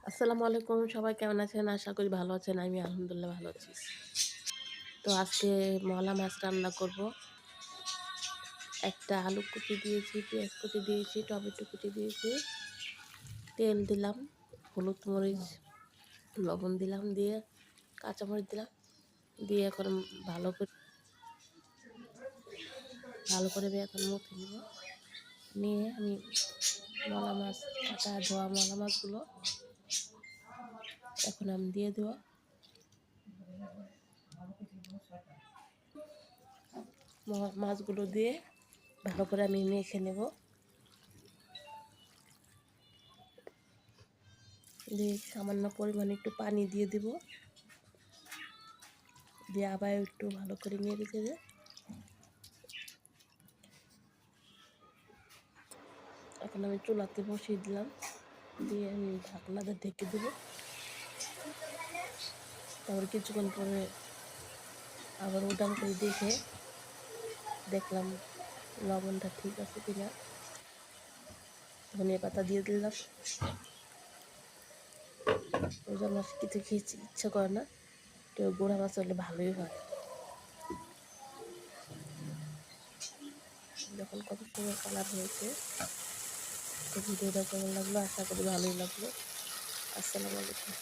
আসসালামু আলাইকুম, সবাই কেমন আছেন? আশা করি ভালো আছেন। আমি আলহামদুলিল্লাহ ভালো আছি। তো আজকে মলা মাছ রান্না করব। একটা আলু কুচি দিয়েছি, পেঁয়াজ কুচি দিয়েছি, টমেটো কুচি দিয়েছি, তেল দিলাম, হলুদ মরিচ লবণ দিলাম, দিয়ে কাঁচামরিচ দিলাম, দিয়ে এখন ভালো করে এখন মুখে নিব। নিয়ে আমি মলা মাছ কাটা ধোয়া মলা মাছগুলো এখন আমি দিয়ে দেবো। মাছগুলো দিয়ে ভালো করে আমি মেখে নেব। দিয়ে সামান্য পরিমাণে একটু পানি দিয়ে দিব, দিয়ে আবার একটু ভালো করে নেড়ে চেড়ে এখন আমি চুলাতে বসিয়ে দিলাম, দিয়ে আমি ঢাকনাতে ঢেকে দেবো। তারপর কিছুক্ষণ পরে আবার উঠান করে দেখে দেখলাম লবণটা ঠিক আছে কিনা, ধনিয়া পাতা দিয়ে দিলাম। রোজা মাছ কিছু খেয়েছি ইচ্ছা করে না, তো গোড়া মাছ হলে ভালোই হয়। যখন কত সুন্দর কালার হয়েছে। তো ভিডিওটা কেমন লাগলো? আশা করি ভালোই লাগলো। আসসালামু আলাইকুম।